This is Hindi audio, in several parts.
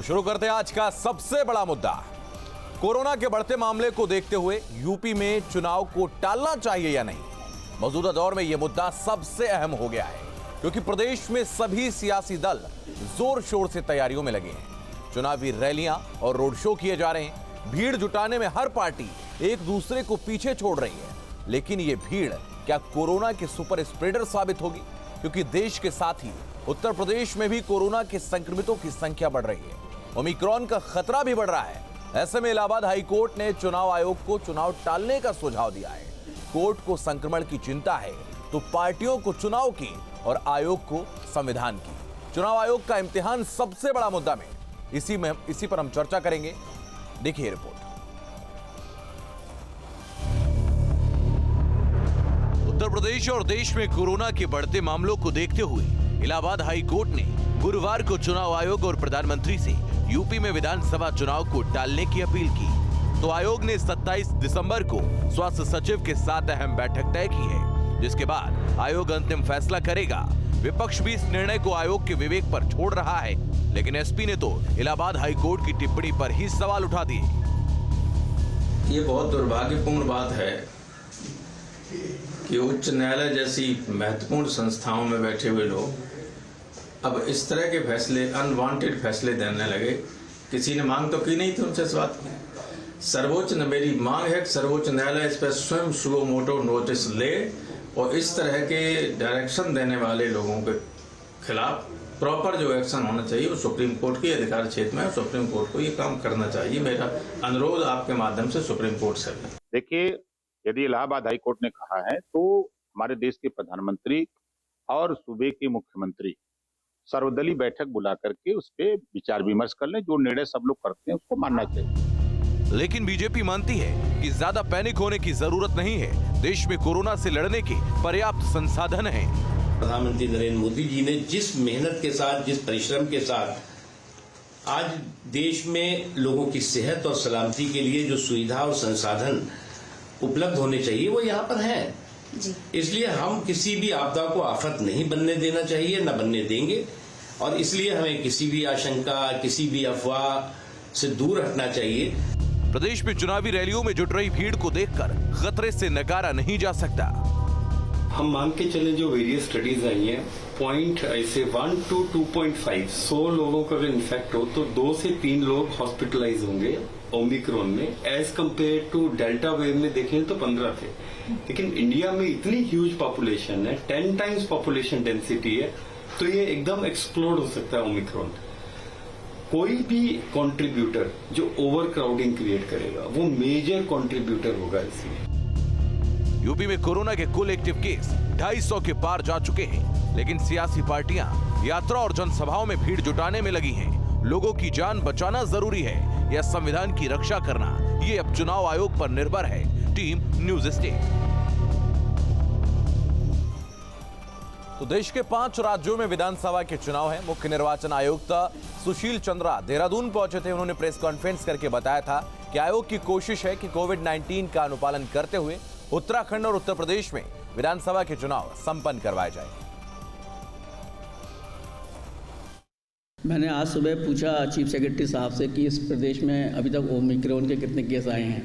शुरू करते हैं आज का सबसे बड़ा मुद्दा। कोरोना के बढ़ते मामले को देखते हुए यूपी में चुनाव को टालना चाहिए या नहीं। मौजूदा दौर में यह मुद्दा सबसे अहम हो गया है क्योंकि प्रदेश में सभी सियासी दल जोर शोर से तैयारियों में लगे हैं। चुनावी रैलियां और रोड शो किए जा रहे हैं। भीड़ जुटाने में हर पार्टी एक दूसरे को पीछे छोड़ रही है, लेकिन ये भीड़ क्या कोरोना के सुपर स्प्रेडर साबित होगी? क्योंकि देश के साथ ही उत्तर प्रदेश में भी कोरोना के संक्रमितों की संख्या बढ़ रही है। ओमिक्रॉन का खतरा भी बढ़ रहा है। ऐसे में इलाहाबाद हाई कोर्ट ने चुनाव आयोग को चुनाव टालने का सुझाव दिया है। कोर्ट को संक्रमण की चिंता है तो पार्टियों को चुनाव की और आयोग को संविधान की। चुनाव आयोग का इम्तिहान सबसे बड़ा मुद्दा में इसी पर हम चर्चा करेंगे। देखिए रिपोर्ट। उत्तर प्रदेश और देश में कोरोना के बढ़ते मामलों को देखते हुए इलाहाबाद हाई कोर्ट ने गुरुवार को चुनाव आयोग और प्रधानमंत्री से यूपी में विधानसभा चुनाव को टालने की अपील की। तो आयोग ने 27 दिसंबर को स्वास्थ्य सचिव के साथ अहम बैठक तय की है, जिसके बाद आयोग अंतिम फैसला करेगा। विपक्ष भी इस निर्णय को आयोग के विवेक पर छोड़ रहा है, लेकिन एसपी ने तो इलाहाबाद हाई कोर्ट की टिप्पणी पर ही सवाल उठा दिए। ये बहुत दुर्भाग्यपूर्ण बात है कि उच्च न्यायालय जैसी महत्वपूर्ण संस्थाओं में बैठे हुए लोग अब इस तरह के फैसले, अनवांटेड फैसले देने लगे। किसी ने मांग तो की नहीं थी उनसे इस बात की। सर्वोच्च ने मेरी मांग है कि सर्वोच्च न्यायालय इस पर स्वयं सुओ मोटो नोटिस ले और इस तरह के डायरेक्शन देने वाले लोगों के खिलाफ प्रॉपर जो एक्शन होना चाहिए वो सुप्रीम कोर्ट के अधिकार क्षेत्र में, सुप्रीम कोर्ट को ये काम करना चाहिए। मेरा अनुरोध आपके माध्यम से सुप्रीम कोर्ट से है। देखिए, यदि इलाहाबाद हाई कोर्ट ने कहा है तो हमारे देश के प्रधानमंत्री और सूबे के मुख्यमंत्री सर्वदलीय बैठक बुला करके उस पर विचार विमर्श कर लें। जो निर्णय सब लोग करते हैं उसको मानना चाहिए। लेकिन बीजेपी मानती है कि ज्यादा पैनिक होने की जरूरत नहीं है। देश में कोरोना से लड़ने के पर्याप्त संसाधन हैं। प्रधानमंत्री नरेंद्र मोदी जी ने जिस मेहनत के साथ, जिस परिश्रम के साथ आज देश में लोगों की सेहत और सलामती के लिए जो सुविधा और संसाधन उपलब्ध होने चाहिए वो यहाँ पर है। इसलिए हम किसी भी आपदा को आफत नहीं बनने देना चाहिए, न बनने देंगे। और इसलिए हमें किसी भी आशंका, किसी भी अफवाह से दूर हटना चाहिए। प्रदेश में चुनावी रैलियों में जुट रही भीड़ को देखकर खतरे से नकारा नहीं जा सकता। हम मान के चले जो वेरियस स्टडीज आई हैं, पॉइंट ऐसे 1 to 2.5 100 लोगों का अगर इन्फेक्ट हो तो 2 से 3 लोग हॉस्पिटलाइज होंगे ओमिक्रॉन में। As compare to Delta wave में देखें तो 15 थे। लेकिन इंडिया में इतनी ह्यूज पॉपुलेशन है, 10 टाइम्स पॉपुलेशन डेंसिटी है, तो ये एकदम एक्सप्लोड हो सकता है ओमिक्रॉन। कोई भी कंट्रीब्यूटर जो ओवर क्राउडिंग क्रिएट करेगा वो मेजर कंट्रीब्यूटर होगा। इसमें यूपी में कोरोना के कुल एक्टिव केस 250 के पार जा चुके हैं, लेकिन सियासी पार्टियां यात्रा और जनसभाओं में भीड़ जुटाने में लगी हैं। लोगों की जान बचाना जरूरी है या संविधान की रक्षा करना, ये अब चुनाव आयोग पर निर्भर है। Team news state. तो देश के 5 राज्यों में विधानसभा के चुनाव हैं। मुख्य निर्वाचन आयुक्त सुशील चंद्रा देहरादून पहुंचे थे। उन्होंने प्रेस कॉन्फ्रेंस करके बताया था कि आयोग की कोशिश है कि कोविड-19 का अनुपालन करते हुए उत्तराखंड और उत्तर प्रदेश में विधानसभा के चुनाव संपन्न करवाए जाए। मैंने आज सुबह पूछा चीफ सेक्रेटरी साहब से कि इस प्रदेश में अभी तक ओमिक्रॉन के कितने केस आए हैं,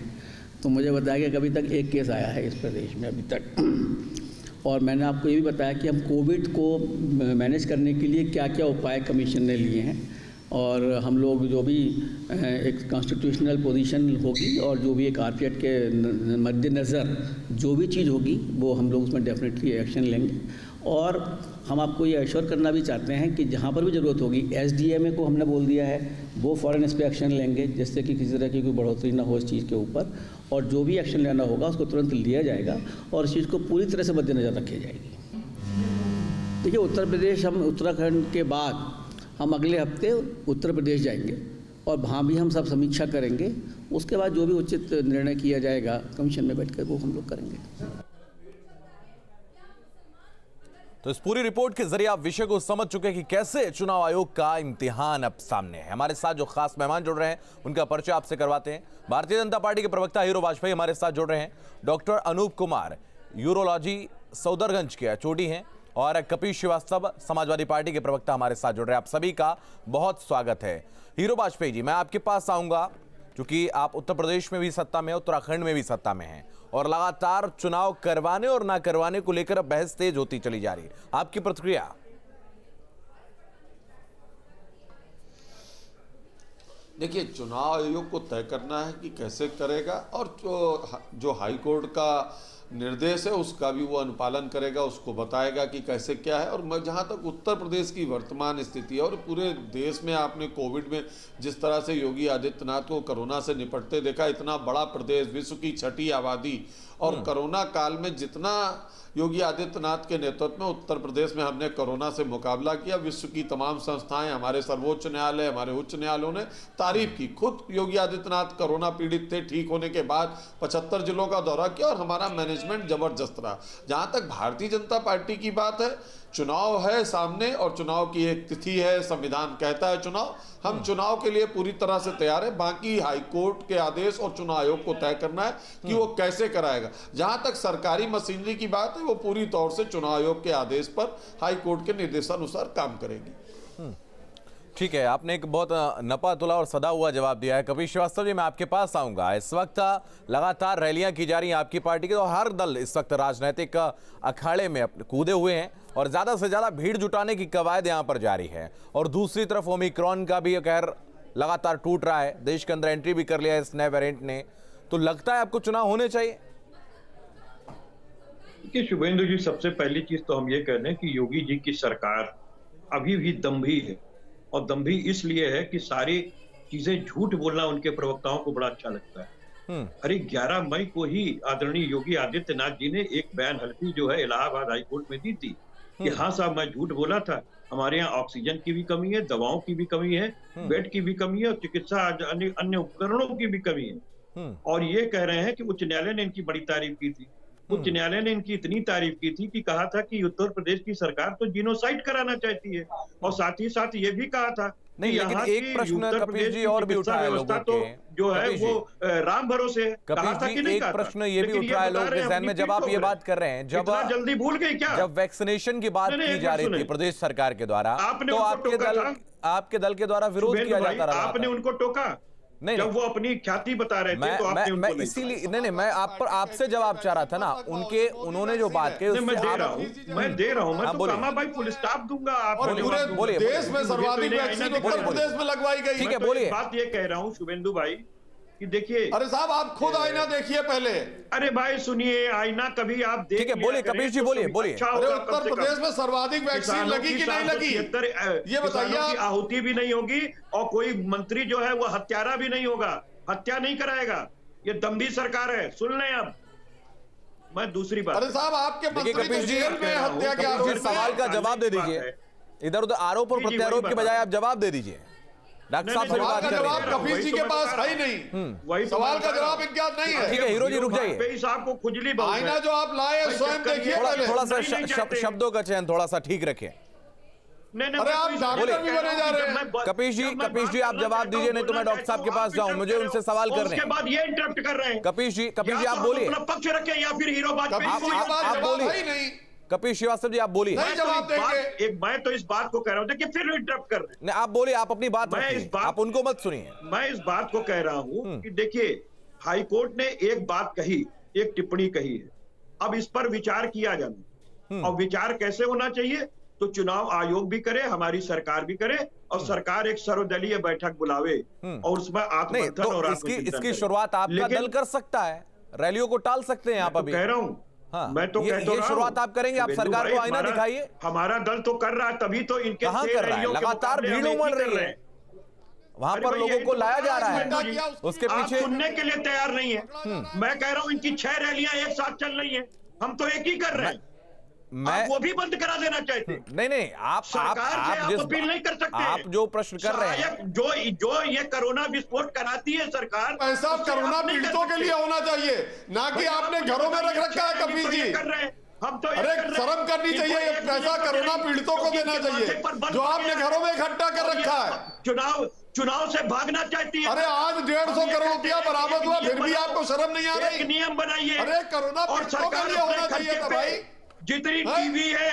तो मुझे बताया कि अभी तक 1 केस आया है इस प्रदेश में अभी तक। और मैंने आपको ये भी बताया कि हम कोविड को मैनेज करने के लिए क्या क्या उपाय कमीशन ने लिए हैं, और हम लोग जो भी एक कॉन्स्टिट्यूशनल पोजीशन होगी और जो भी एक आरपीएफ के मद्देनज़र जो भी चीज़ होगी वो हम लोग उसमें डेफिनेटली एक्शन लेंगे। और हम आपको ये एश्योर करना भी चाहते हैं कि जहाँ पर भी ज़रूरत होगी एसडीएमए को हमने बोल दिया है वो फ़ौरन इस पर एक्शन लेंगे, जिससे कि किसी तरह की कोई बढ़ोतरी ना हो इस चीज़ के ऊपर, और जो भी एक्शन लेना होगा उसको तुरंत लिया जाएगा और इस चीज़ को पूरी तरह से मद्देनज़र रखी जाएगी। देखिए, उत्तर प्रदेश, हम उत्तराखंड के बाद हम अगले हफ्ते उत्तर प्रदेश जाएंगे और वहाँ भी हम सब समीक्षा करेंगे। उसके बाद जो भी उचित निर्णय किया जाएगा कमीशन में बैठकर वो हम लोग करेंगे। तो इस पूरी रिपोर्ट के जरिए आप विषय को समझ चुके हैं कि कैसे चुनाव आयोग का इम्तिहान अब सामने है। हमारे साथ जो खास मेहमान जुड़ रहे हैं उनका परिचय आपसे करवाते हैं। भारतीय जनता पार्टी के प्रवक्ता हीरो वाजपेयी हमारे साथ जुड़ रहे हैं। डॉक्टर अनूप कुमार यूरोलॉजी सौदरगंज के एचओडी हैं और कपिल श्रीवास्तव समाजवादी पार्टी के प्रवक्ता हमारे साथ जुड़ रहे हैं। आप सभी का बहुत स्वागत है। हीरो वाजपेयी जी, मैं आपके पास आऊंगा क्योंकि आप उत्तर प्रदेश में भी सत्ता में हैं, उत्तराखंड में भी सत्ता में हैं और लगातार चुनाव करवाने और ना करवाने को लेकर अब बहस तेज होती चली जा रही है। आपकी प्रतिक्रिया? देखिए, चुनाव आयोग को तय करना है कि कैसे करेगा और जो हाई कोर्ट का निर्देश है उसका भी वो अनुपालन करेगा, उसको बताएगा कि कैसे क्या है। और मैं जहाँ तक उत्तर प्रदेश की वर्तमान स्थिति है और पूरे देश में आपने कोविड में जिस तरह से योगी आदित्यनाथ को कोरोना से निपटते देखा, इतना बड़ा प्रदेश, विश्व की छठी आबादी, और कोरोना काल में जितना योगी आदित्यनाथ के नेतृत्व में उत्तर प्रदेश में हमने कोरोना से मुकाबला किया, विश्व की तमाम संस्थाएं, हमारे सर्वोच्च न्यायालय, हमारे उच्च न्यायालयों ने तारीफ की। खुद योगी आदित्यनाथ कोरोना पीड़ित थे, ठीक होने के बाद 75 जिलों का दौरा किया और हमारा मैनेजमेंट जबरदस्त रहा। जहां तक भारतीय जनता पार्टी की बात है, चुनाव है सामने और चुनाव की एक तिथि है, संविधान कहता है चुनाव, हम चुनाव के लिए पूरी तरह से तैयार है। बाकी हाईकोर्ट के आदेश और चुनाव आयोग को तय करना है कि वो कैसे कराएगा। जहां तक सरकारी मशीनरी की बात है, वो पूरी तौर से चुनाव आयोग के आदेश पर हाईकोर्ट के निर्देशानुसार काम करेगी। ठीक है, आपने एक बहुत नपा तुला और सदा हुआ जवाब दिया है। कपिल श्रीवास्तव जी, मैं आपके पास आऊंगा। इस वक्त लगातार रैलियां की जा रही हैं आपकी पार्टी के, और हर दल इस वक्त राजनीतिक अखाड़े में कूदे हुए हैं और ज्यादा से ज्यादा भीड़ जुटाने की कवायद यहां पर जारी है। और दूसरी तरफ ओमिक्रॉन का भी कहर लगातार टूट रहा है, देश के अंदर एंट्री भी कर लिया है इस नए वेरिएंट ने। तो लगता है आपको चुनाव होने चाहिए? देखिए शुभेंदु जी, सबसे पहली चीज तो हम ये कह रहे हैं कि योगी जी की सरकार अभी भी दम्भी है, और दम्भी इसलिए है कि सारी चीजें झूठ बोलना उनके प्रवक्ताओं को बड़ा अच्छा लगता है। अरे 11 मई को ही आदरणीय योगी आदित्यनाथ जी ने एक बयान हल्फी जो है इलाहाबाद हाईकोर्ट में दी थी कि हाँ साहब, मैं झूठ बोला था, हमारे यहाँ ऑक्सीजन की भी कमी है, दवाओं की भी कमी है, बेड की भी कमी है और चिकित्सा अन्य उपकरणों की भी कमी है। और ये कह रहे हैं कि उच्च न्यायालय ने इनकी बड़ी तारीफ की थी। उच्च न्यायालय ने इनकी इतनी तारीफ की थी कि कहा था कि उत्तर प्रदेश की सरकार तो जीनोसाइड कराना चाहती है, और साथ ही साथ ये भी कहा था नहीं, लेकिन एक प्रश्न कपिल जी और भी उठा है लोगों के, जो है वो राम भरोसे है। कपिल जी, एक प्रश्न ये भी उठ रहा है लोगों के ज़हन में, जब आप ये बात कर रहे हैं, जब जल्दी भूल गए क्या? जब वैक्सीनेशन की बात की जा रही थी प्रदेश सरकार के द्वारा, तो आपके दल के द्वारा विरोध किया जाता रहा। आपने उनको टोका? नहीं, जब वो अपनी ख्याति बता रहे थे तो आपने उनको इसीलिए नहीं, मैं आपसे जवाब चाह रहा था ना, उन्होंने जो बात कही मैं दे रहा हूँ, मैं तो कामाबाई फुल स्टॉप दूंगा। आप पूरे देश में सर्वाधिक वैक्सीन उत्तर प्रदेश में लगवाई गई। ठीक है, बोलिए। बात ये कह रहा हूँ शुभेंदु भाई कि देखिए, अरे साहब आप खुद आईना देखिए पहले। अरे भाई सुनिए, आईना कभी आप देख, ठीक है, बोलिए कपिल जी, बोलिए। अरे उत्तर प्रदेश में सर्वाधिक वैक्सीन लगी कि नहीं लगी, ये बताइए। आहुति भी नहीं होगी और कोई मंत्री जो है वो हत्यारा भी नहीं होगा, हत्या नहीं कराएगा। ये दम्भी सरकार है, सुन लें। अब मैं दूसरी बात, अरे साहब आपके मंत्री कपिल जी में हत्या के आरोप, सवाल का जवाब दे दीजिए। इधर उधर आरोप और प्रत्यारोप के बजाय आप जवाब दे दीजिए। डॉक्टर साहब से बात कर रहे हैं, कपिल जी के पास है ही नहीं, सवाल का जवाब विज्ञात नहीं है। ठीक है हीरो जी, रुक जाइए। साहब को खुजली आईना जो आप लाए स्वयं देखिए, थोड़ा सा शब्दों का चयन थोड़ा सा ठीक रखें। अरे आप डॉक्टर भी बने जा रहे हैं। कपिल जी आप जवाब दीजिए, नहीं तो मैं डॉक्टर साहब के पास जाऊं, मुझे उनसे सवाल करने हैं। उसके बाद ये इंटरप्ट कर रहे हैं। कपिल जी आप बोलिए, पक्ष रखें या फिर हीरो बात आप बोलिए। कपिल श्रीवास्तव जी आप बोलिए। मैं तो इस बात को कह रहा हूँ, देखिए फिर इंटरप्ट कर रहे हैं। आप बोलिए, आप अपनी बात रखिए, आप उनको मत सुनिए। मैं इस बात को कह रहा हूँ कि देखिए, हाईकोर्ट ने एक बात कही, एक टिप्पणी कही है, अब इस पर विचार किया जाना। और विचार कैसे होना चाहिए, तो चुनाव आयोग भी करे, हमारी सरकार भी करे, और सरकार एक सर्वदलीय बैठक बुलावे और उसमें आत्ममंथन और इसकी शुरुआत आपका दल कर सकता है, रैलियों को टाल सकते हैं आप अभी। कह रहा हूँ, हाँ, मैं तो ये शुरुआत आप करेंगे, आप सरकार को आईना दिखाइए। हमारा दल तो कर रहा है, तभी तो इनके कहां कर रहा है, लगातार भीड़ उमड़ रही है, वहां पर लोगों को लाया जा रहा है, उसके पीछे सुनने के लिए तैयार नहीं है। मैं कह रहा हूं इनकी 6 रैलियां एक साथ चल रही हैं, हम तो एक ही कर रहे हैं। मैं वो भी बंद करा देना चाहते। नहीं, आप अपील नहीं कर सकते। आप जो प्रश्न कर रहे हैं, जो ये कोरोना विस्फोट कराती है सरकार, पैसा कोरोना पीड़ितों के लिए होना चाहिए, ना कि आपने घरों में रख रखा है। कपिल जी कर रहे हैं, हम तो अरे शर्म करनी चाहिए, ये पैसा कोरोना पीड़ितों को देना चाहिए जो आपने घरों में इकट्ठा कर रखा है। चुनाव से भागना चाहती है। अरे आज 150 करोड़ रुपया बरामद हुआ, फिर भी आपको शर्म नहीं आ रही। नियम बनाइए, अरे कोरोना पीड़ितों के लिए होना चाहिए था भाई। जितनी टीवी है,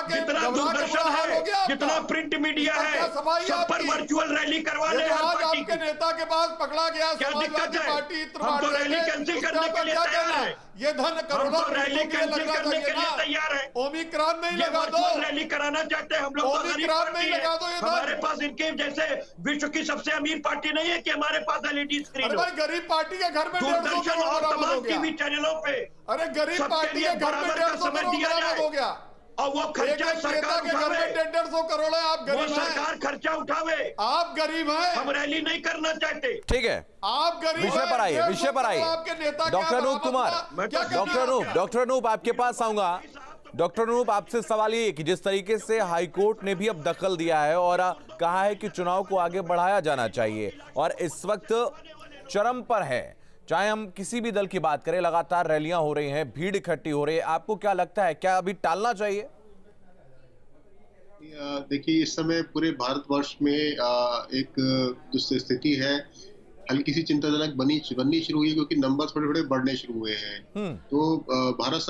जितना दूरदर्शन है, जितना प्रिंट मीडिया है, सब पर वर्चुअल रैली करवा ले हर पार्टी आपके नेता के पास पकड़ा गया, क्या दिक्कत है? पार्टी हम तो रैली कैंसिल करने के लिए तैयार है। ये धन हम करोड़ों तो रैली कैंसिल करने के लिए तैयार है। ओमिक्रॉन में ही ये लगा दो, वर्चुअल रैली कराना चाहते हैं हम लोग। तो गरीब ओमिक्रॉन में ही पार्टी है। लगा दो ये धन। हमारे पास इनके जैसे विश्व की सबसे अमीर पार्टी नहीं है कि हमारे पास एलईडी स्क्रीन अरे हो। भाई गरीब पार्टी के घर में 150 दूरदर्शन करोड़ और बराबर हो तमाम गया। टीवी चैनलों पे अरे गरीब सबके पार्टी लिए के घर में बराबर का 150 समय करोड़ दिया बराबर जाए। हो गया। और वो एक खर्चा नेता सरकार के घर उठावे, में 150 करोड़ है। आप वो गरीब हैं, सरकार खर्चा उठावे। आप गरीब हैं, हम रैली नहीं करना चाहते। ठीक है, आप गरीब विषय हैं, पर आइए, 150 विषय पर आइए। आपके नेता डॉक्टर क्या अनूप कुमार, डॉक्टर अनूप आपके पास आऊंगा। डॉक्टर अनूप, आपसे सवाल ये कि जिस तरीके से हाईकोर्ट ने भी अब दखल दिया है और कहा है कि चुनाव को आगे बढ़ाया जाना चाहिए और इस वक्त चरम पर है, चाहे हम किसी भी दल की बात करें, लगातार रैलियां हो रही हैं, भीड़ इकट्ठी हो रही है, आपको क्या लगता है, क्या अभी टालना चाहिए? देखिए, इस समय पूरे भारतवर्ष में एक जो स्थिति है हल्की सी चिंताजनक बननी शुरू हुई, क्योंकि नंबर थोड़े थोड़े बढ़ने शुरू हुए हैं। तो भारत सरकार